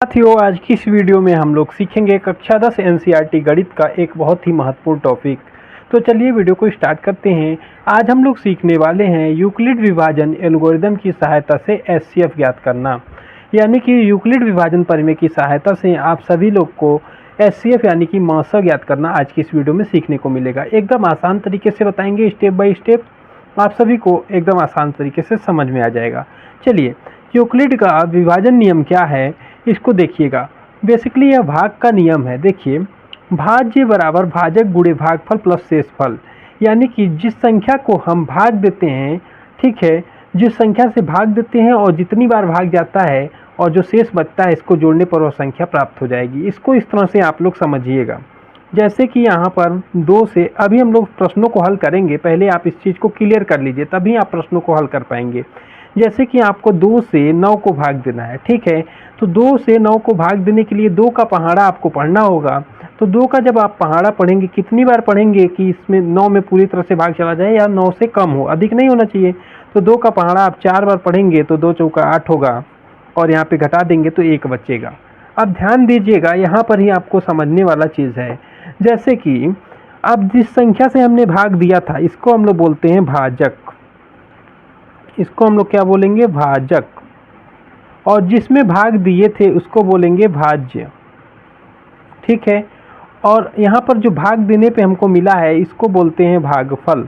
साथियों, आज की इस वीडियो में हम लोग सीखेंगे कक्षा 10 एनसीईआरटी गणित का एक बहुत ही महत्वपूर्ण टॉपिक। तो चलिए वीडियो को स्टार्ट करते हैं। आज हम लोग सीखने वाले हैं यूक्लिड विभाजन एल्गोरिदम की सहायता से एचसीएफ ज्ञात करना। यानी कि यूक्लिड विभाजन प्रमेय की सहायता से आप सभी लोग को एचसीएफ यानी कि महासा ज्ञात करना आज की इस वीडियो में सीखने को मिलेगा। एकदम आसान तरीके से बताएंगे, स्टेप बाय स्टेप आप सभी को एकदम आसान तरीके से समझ में आ जाएगा। चलिए, यूक्लिड का विभाजन नियम क्या है इसको देखिएगा। बेसिकली यह भाग का नियम है। देखिए, भाज्य बराबर भाजक गुणे भागफल प्लस शेषफल। यानी कि जिस संख्या को हम भाग देते हैं, ठीक है, जिस संख्या से भाग देते हैं और जितनी बार भाग जाता है और जो शेष बचता है इसको जोड़ने पर वह संख्या प्राप्त हो जाएगी। इसको इस तरह से आप लोग समझिएगा। जैसे कि यहाँ पर 2 से अभी हम लोग प्रश्नों को हल करेंगे। पहले आप इस चीज़ को क्लियर कर लीजिए, तभी आप प्रश्नों को हल कर पाएंगे। जैसे कि आपको 2 से 9 को भाग देना है, ठीक है। तो 2 से 9 को भाग देने के लिए 2 का पहाड़ा आपको पढ़ना होगा। तो 2 का जब आप पहाड़ा पढ़ेंगे, कितनी बार पढ़ेंगे कि इसमें 9 में पूरी तरह से भाग चला जाए या 9 से कम हो, अधिक नहीं होना चाहिए। तो 2 का पहाड़ा आप 4 बार पढ़ेंगे तो 2 चौका 8 होगा और यहाँ पे घटा देंगे तो 1 बचेगा। अब ध्यान दीजिएगा, यहाँ पर ही आपको समझने वाला चीज़ है। जैसे कि अब जिस संख्या से हमने भाग दिया था इसको हम लोग बोलते हैं भाजक। इसको हम लोग क्या बोलेंगे? भाजक। और जिसमें भाग दिए थे उसको बोलेंगे भाज्य, ठीक है। और यहाँ पर जो भाग देने पे हमको मिला है इसको बोलते हैं भागफल,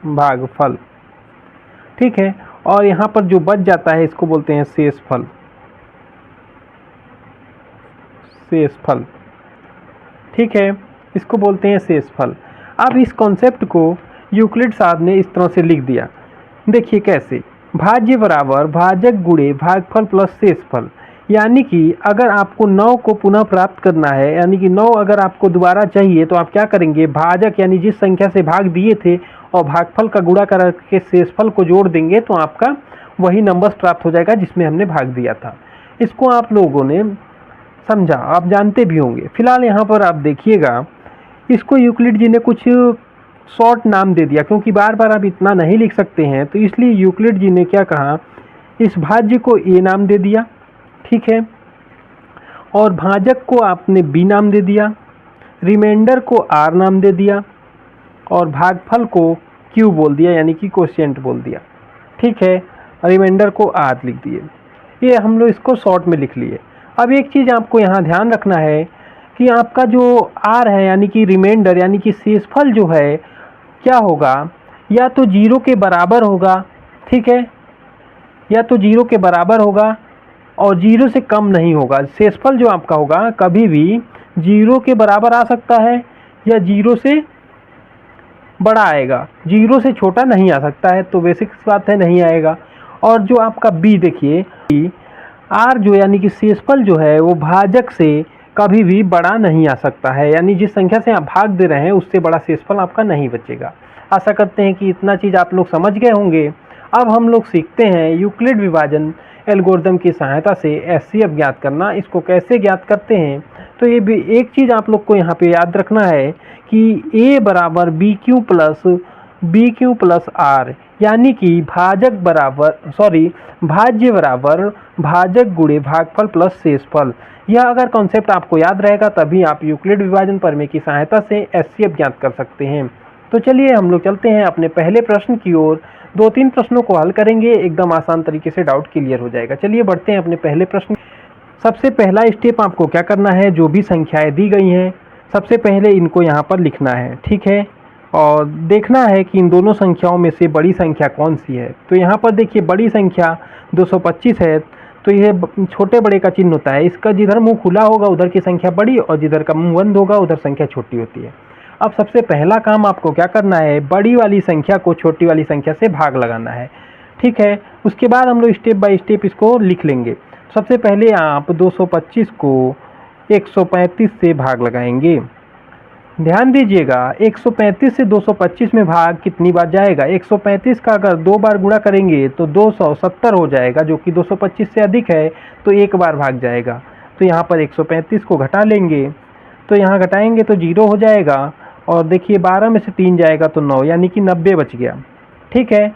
भागफल, ठीक है। और यहाँ पर जो बच जाता है इसको बोलते हैं शेषफल, शेषफल, ठीक है। इसको बोलते हैं शेषफल। अब इस कॉन्सेप्ट को यूक्लिड साहब ने इस तरह से लिख दिया। देखिए कैसे, भाज्य बराबर भाजक गुणे भागफल प्लस शेषफल। यानी कि अगर आपको 9 को पुनः प्राप्त करना है, यानी कि 9 अगर आपको दोबारा चाहिए तो आप क्या करेंगे? भाजक यानी जिस संख्या से भाग दिए थे और भागफल का गुणा करके शेषफल को जोड़ देंगे तो आपका वही नंबर प्राप्त हो जाएगा जिसमें हमने भाग दिया था। इसको आप लोगों ने समझा, आप जानते भी होंगे। फिलहाल यहाँ पर आप देखिएगा, इसको यूक्लिड जी ने कुछ शॉर्ट नाम दे दिया, क्योंकि बार बार आप इतना नहीं लिख सकते हैं, तो इसलिए यूक्लिड जी ने क्या कहा, इस भाज्य को ए नाम दे दिया, ठीक है। और भाजक को आपने बी नाम दे दिया, रिमाइंडर को आर नाम दे दिया और भागफल को क्यू बोल दिया, यानी कि कोशिएंट बोल दिया, ठीक है। रिमाइंडर को आर लिख दिए। ये हम लोग इसको शॉर्ट में लिख लिए। अब एक चीज़ आपको यहाँ ध्यान रखना है कि आपका जो आर है यानी कि रिमाइंडर यानी कि शेषफल जो है क्या होगा, या तो 0 के बराबर होगा, ठीक है, या तो 0 के बराबर होगा और 0 से कम नहीं होगा। शेषफल जो आपका होगा कभी भी 0 के बराबर आ सकता है या 0 से बड़ा आएगा, 0 से छोटा नहीं आ सकता है। तो बेसिक बात है, नहीं आएगा। और जो आपका बी देखिए, आर जो यानी कि शेषफल जो है वो भाजक से कभी भी बड़ा नहीं आ सकता है, यानी जिस संख्या से आप भाग दे रहे हैं उससे बड़ा शेषफल आपका नहीं बचेगा। आशा करते हैं कि इतना चीज़ आप लोग समझ गए होंगे। अब हम लोग सीखते हैं यूक्लिड विभाजन एल्गोरिदम की सहायता से एचसीएफ ज्ञात करना। इसको कैसे ज्ञात करते हैं, तो ये भी एक चीज़ आप लोग को यहाँ पे याद रखना है कि ए बराबर बी क्यू प्लस आर, यानी कि भाज्य बराबर भाजक गुणे भागफल प्लस शेषफल। यह अगर कॉन्सेप्ट आपको याद रहेगा तभी आप यूक्लिड विभाजन प्रमेय की सहायता से एचसीएफ ज्ञात कर सकते हैं। तो चलिए हम लोग चलते हैं अपने पहले प्रश्न की ओर। 2-3 प्रश्नों को हल करेंगे, एकदम आसान तरीके से डाउट क्लियर हो जाएगा। चलिए बढ़ते हैं अपने पहले प्रश्न। सबसे पहला स्टेप आपको क्या करना है, जो भी संख्याएं दी गई हैं सबसे पहले इनको यहाँ पर लिखना है, ठीक है। और देखना है कि इन दोनों संख्याओं में से बड़ी संख्या कौन सी है। तो यहाँ पर देखिए, बड़ी संख्या 225 है, तो यह छोटे बड़े का चिन्ह होता है। इसका जिधर मुंह खुला होगा उधर की संख्या बड़ी और जिधर का मुंह बंद होगा उधर संख्या छोटी होती है। अब सबसे पहला काम आपको क्या करना है, बड़ी वाली संख्या को छोटी वाली संख्या से भाग लगाना है, ठीक है। उसके बाद हम लोग स्टेप बाय स्टेप इसको लिख लेंगे। सबसे पहले आप 225 को 135 से भाग लगाएंगे। ध्यान दीजिएगा, 135 से 225 में भाग कितनी बार जाएगा? 135 का अगर 2 बार गुणा करेंगे तो 270 हो जाएगा, जो कि 225 से अधिक है, तो 1 बार भाग जाएगा। तो यहाँ पर 135 को घटा लेंगे, तो यहाँ घटाएंगे तो 0 हो जाएगा। और देखिए 12 में से 3 जाएगा तो 9, यानी कि 90 बच गया, ठीक है।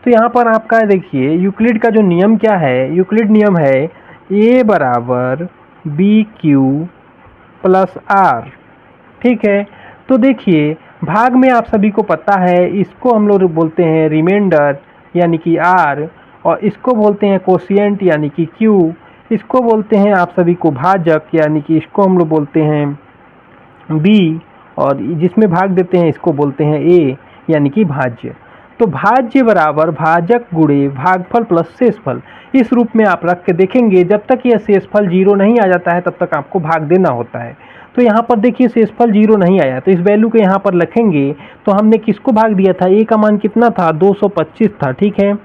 तो यहाँ पर आपका देखिए यूक्लिड का जो नियम क्या है, यूक्लिड नियम है ए बराबर बी क्यू प्लस आर। ठीक है, तो देखिए भाग में आप सभी को पता है इसको हम लोग बोलते हैं रिमाइंडर यानी कि आर, और इसको बोलते हैं कोशिएंट यानी कि क्यू, इसको बोलते हैं आप सभी को भाजक यानी कि इसको हम लोग बोलते हैं बी, और जिसमें भाग देते हैं इसको बोलते हैं ए यानी कि भाज्य। तो भाज्य बराबर भाजक गुणे भागफल प्लस शेषफल, इस रूप में आप रख के देखेंगे। जब तक यह शेषफल 0 नहीं आ जाता है तब तक आपको भाग देना होता है। तो यहाँ पर देखिए शेषफल 0 नहीं आया, तो इस वैल्यू को यहाँ पर लिखेंगे। तो हमने किसको भाग दिया था, ए का मान कितना था 225 था। ठीक है,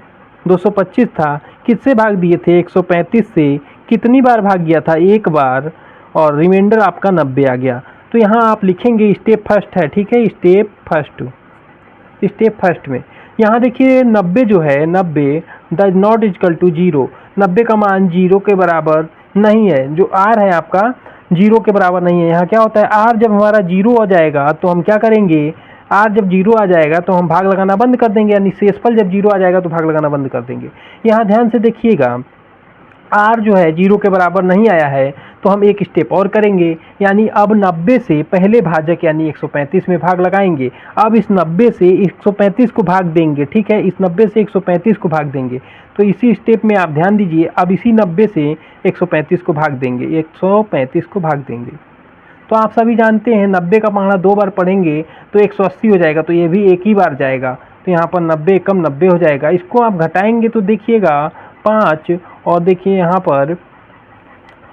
225 था, किससे भाग दिए थे 135 से, कितनी बार भाग गया था एक बार, और रिमाइंडर आपका 90 आ गया। तो यहाँ आप लिखेंगे स्टेप फर्स्ट है। ठीक है, स्टेप फर्स्ट में यहाँ देखिए 90 जो है 90 डज नॉट इक्वल टू 0, 90 का मान 0 के बराबर नहीं है। जो आर है आपका 0 के बराबर नहीं है। यहाँ क्या होता है, आर जब हमारा 0 हो जाएगा तो हम क्या करेंगे, आर जब 0 आ जाएगा तो हम भाग लगाना बंद कर देंगे, यानी शेषफल जब 0 आ जाएगा तो भाग लगाना बंद कर देंगे। यहाँ ध्यान से देखिएगा आर जो है 0 के बराबर नहीं आया है, तो हम एक स्टेप और करेंगे, यानी अब 90 से पहले भाजक यानी 135 में भाग लगाएंगे। अब इस 90 से 135 को भाग देंगे। ठीक है, इस 90 से 135 को भाग देंगे। तो इसी स्टेप में आप ध्यान दीजिए, अब इसी 90 से 135 को भाग देंगे, 135 को भाग देंगे। तो आप सभी जानते हैं 90 का पहाड़ा 2 बार पढ़ेंगे तो 180 हो जाएगा, तो ये भी एक ही बार जाएगा। तो यहाँ पर 90 कम 90 हो जाएगा। इसको आप घटाएंगे तो देखिएगा 5, और देखिए यहाँ पर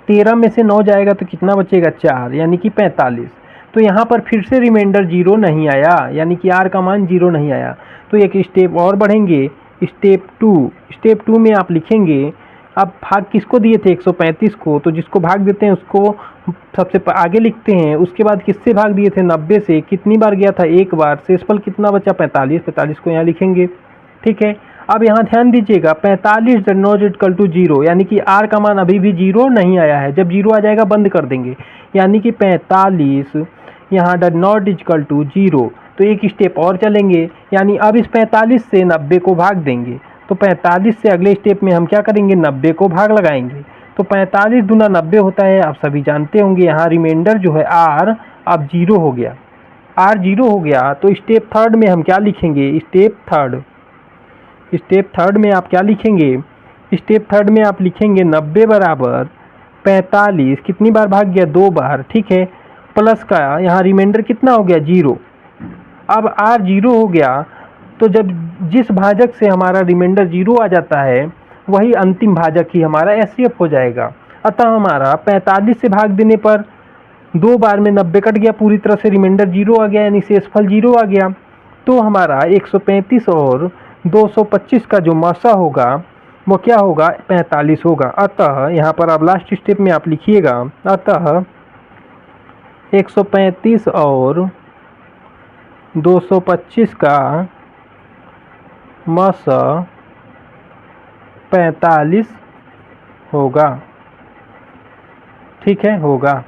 13 में से 9 जाएगा तो कितना बचेगा 4, यानी कि 45। तो यहाँ पर फिर से रिमाइंडर 0 नहीं आया, यानी कि आर का मान 0 नहीं आया। तो एक स्टेप और बढ़ेंगे, स्टेप 2 में आप लिखेंगे। अब भाग किसको दिए थे 135 को, तो जिसको भाग देते हैं उसको सबसे आगे लिखते हैं। उसके बाद किससे भाग दिए थे 90 से, कितनी बार गया था एक बार, शेषफल कितना बचा 45 को यहाँ लिखेंगे। ठीक है, अब यहाँ ध्यान दीजिएगा 45 डज नॉट इक्वल टू 0, यानी कि आर का मान अभी भी 0 नहीं आया है। जब 0 आ जाएगा बंद कर देंगे, यानी कि 45 यहाँ डज नॉट इक्वल टू 0। तो एक स्टेप और चलेंगे, यानी अब इस 45 से 90 को भाग देंगे। तो 45 से अगले स्टेप में हम क्या करेंगे, 90 को भाग लगाएंगे। तो 45 दूना 90 होता है, आप सभी जानते होंगे। यहाँ रिमाइंडर जो है आर अब 0 हो गया, आर 0 हो गया। तो स्टेप थर्ड में हम क्या लिखेंगे, स्टेप थर्ड में आप क्या लिखेंगे, स्टेप थर्ड में आप लिखेंगे 90 बराबर 45, कितनी बार भाग गया 2 बार। ठीक है, प्लस का यहाँ रिमाइंडर कितना हो गया 0। अब आर 0 हो गया, तो जब जिस भाजक से हमारा रिमाइंडर 0 आ जाता है वही अंतिम भाजक ही हमारा एचसीएफ हो जाएगा। अतः हमारा 45 से भाग देने पर 2 बार में 90 कट गया, पूरी तरह से रिमाइंडर 0 आ गया, यानी शेषफल 0 आ गया। तो हमारा 135 और 225 का जो मासा होगा वो क्या होगा, 45 होगा। अतः यहाँ पर आप लास्ट स्टेप में आप लिखिएगा, अतः 135 और 225 का मासा 45 होगा। ठीक है, होगा,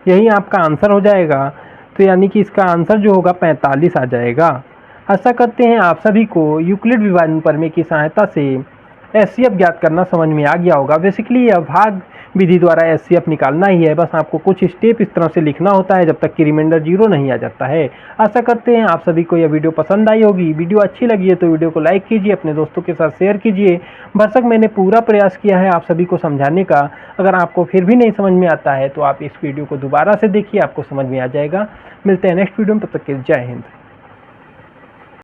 यही आपका आंसर हो जाएगा। तो यानी कि इसका आंसर जो होगा 45 आ जाएगा। आशा करते हैं आप सभी को यूक्लिड विभाजन प्रमेय की सहायता से एचसीएफ ज्ञात करना समझ में आ गया होगा। बेसिकली यह भाग विधि द्वारा एचसीएफ निकालना ही है, बस आपको कुछ स्टेप इस तरह से लिखना होता है जब तक कि रिमाइंडर 0 नहीं आ जाता है। आशा करते हैं आप सभी को यह वीडियो पसंद आई होगी। वीडियो अच्छी लगी है तो वीडियो को लाइक कीजिए, अपने दोस्तों के साथ शेयर कीजिए। भरसक मैंने पूरा प्रयास किया है आप सभी को समझाने का। अगर आपको फिर भी नहीं समझ में आता है तो आप इस वीडियो को दोबारा से देखिए, आपको समझ में आ जाएगा। मिलते हैं नेक्स्ट वीडियो में, तब तक के लिए जय हिंद।